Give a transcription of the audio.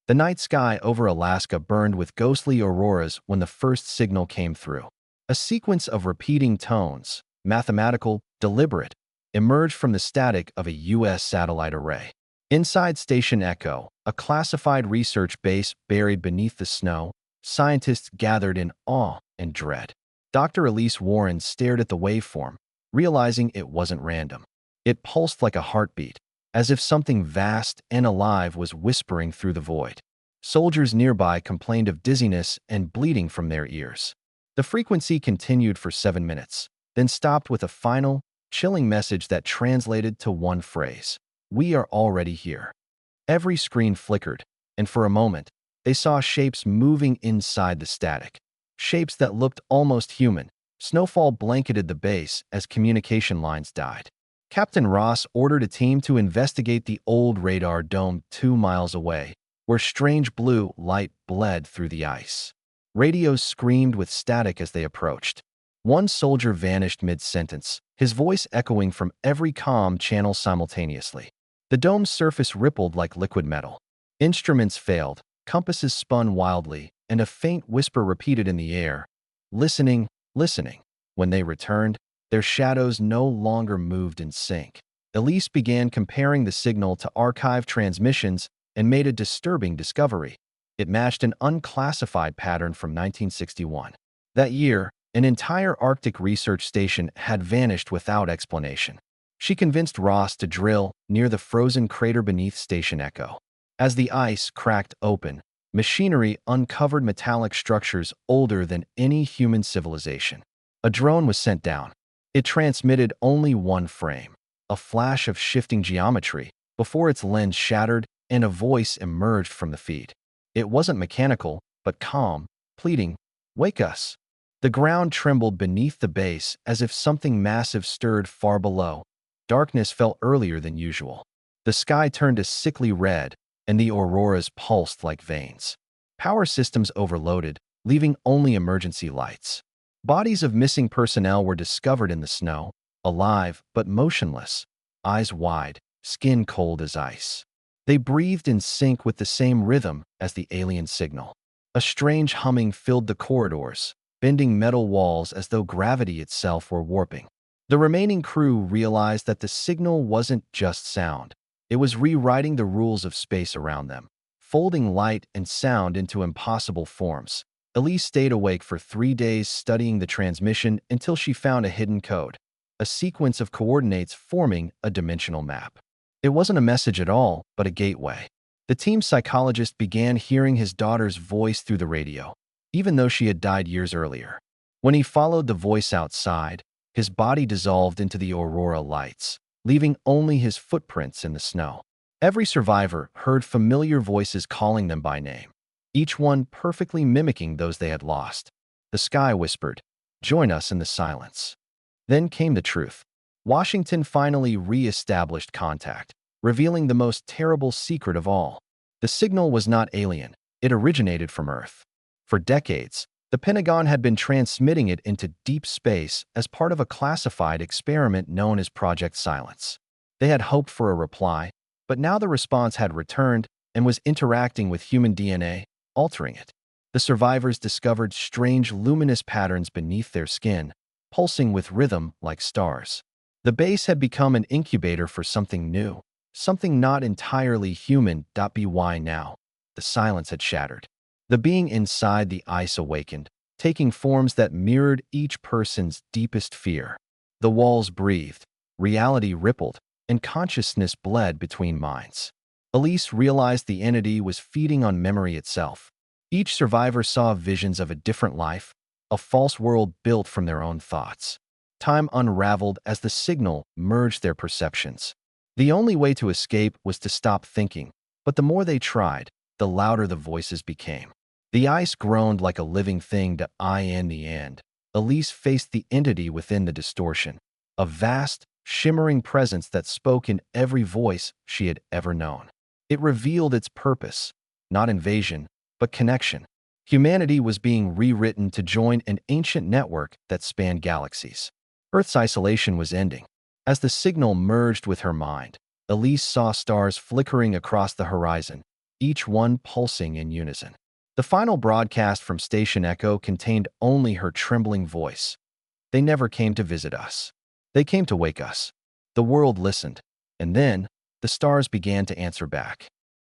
The night sky over Alaska burned with ghostly auroras when the first signal came through. A sequence of repeating tones, mathematical, deliberate, emerged from the static of a U.S. satellite array. Inside Station Echo, a classified research base buried beneath the snow, scientists gathered in awe and dread. Dr. Elise Warren stared at the waveform, realizing it wasn't random. It pulsed like a heartbeat, as if something vast and alive was whispering through the void. Soldiers nearby complained of dizziness and bleeding from their ears. The frequency continued for 7 minutes, then stopped with a final, chilling message that translated to one phrase: "We are already here." Every screen flickered, and for a moment, they saw shapes moving inside the static. Shapes that looked almost human. Snowfall blanketed the base as communication lines died. Captain Ross ordered a team to investigate the old radar dome 2 miles away, where strange blue light bled through the ice. Radios screamed with static as they approached. One soldier vanished mid-sentence, his voice echoing from every comm channel simultaneously. The dome's surface rippled like liquid metal. Instruments failed, compasses spun wildly, and a faint whisper repeated in the air, "Listening, listening." When they returned, their shadows no longer moved in sync. Elise began comparing the signal to archived transmissions and made a disturbing discovery. It matched an unclassified pattern from 1961. That year, an entire Arctic research station had vanished without explanation. She convinced Ross to drill near the frozen crater beneath Station Echo. As the ice cracked open, machinery uncovered metallic structures older than any human civilization. A drone was sent down. It transmitted only one frame, a flash of shifting geometry, before its lens shattered and a voice emerged from the feed. It wasn't mechanical, but calm, pleading, "Wake us." The ground trembled beneath the base as if something massive stirred far below. Darkness fell earlier than usual. The sky turned a sickly red, and the auroras pulsed like veins. Power systems overloaded, leaving only emergency lights. Bodies of missing personnel were discovered in the snow, alive but motionless, eyes wide, skin cold as ice. They breathed in sync with the same rhythm as the alien signal. A strange humming filled the corridors, bending metal walls as though gravity itself were warping. The remaining crew realized that the signal wasn't just sound. It was rewriting the rules of space around them, folding light and sound into impossible forms. Elise stayed awake for 3 days studying the transmission until she found a hidden code, a sequence of coordinates forming a dimensional map. It wasn't a message at all, but a gateway. The team's psychologist began hearing his daughter's voice through the radio, even though she had died years earlier. When he followed the voice outside, his body dissolved into the aurora lights, leaving only his footprints in the snow. Every survivor heard familiar voices calling them by name, each one perfectly mimicking those they had lost. The sky whispered, "Join us in the silence." Then came the truth. Washington finally re-established contact, revealing the most terrible secret of all. The signal was not alien. It originated from Earth. For decades, the Pentagon had been transmitting it into deep space as part of a classified experiment known as Project Silence. They had hoped for a reply, but now the response had returned and was interacting with human DNA, altering it. The survivors discovered strange luminous patterns beneath their skin, pulsing with rhythm like stars. The base had become an incubator for something new, something not entirely human. By now, the silence had shattered. The being inside the ice awakened, taking forms that mirrored each person's deepest fear. The walls breathed, reality rippled, and consciousness bled between minds. Elise realized the entity was feeding on memory itself. Each survivor saw visions of a different life, a false world built from their own thoughts. Time unraveled as the signal merged their perceptions. The only way to escape was to stop thinking, but the more they tried, the louder the voices became. The ice groaned like a living thing. In the end, Elise faced the entity within the distortion, a vast, shimmering presence that spoke in every voice she had ever known. It revealed its purpose, not invasion, but connection. Humanity was being rewritten to join an ancient network that spanned galaxies. Earth's isolation was ending. As the signal merged with her mind, Elise saw stars flickering across the horizon, each one pulsing in unison. The final broadcast from Station Echo contained only her trembling voice. They never came to visit us. They came to wake us. The world listened, and then the stars began to answer back.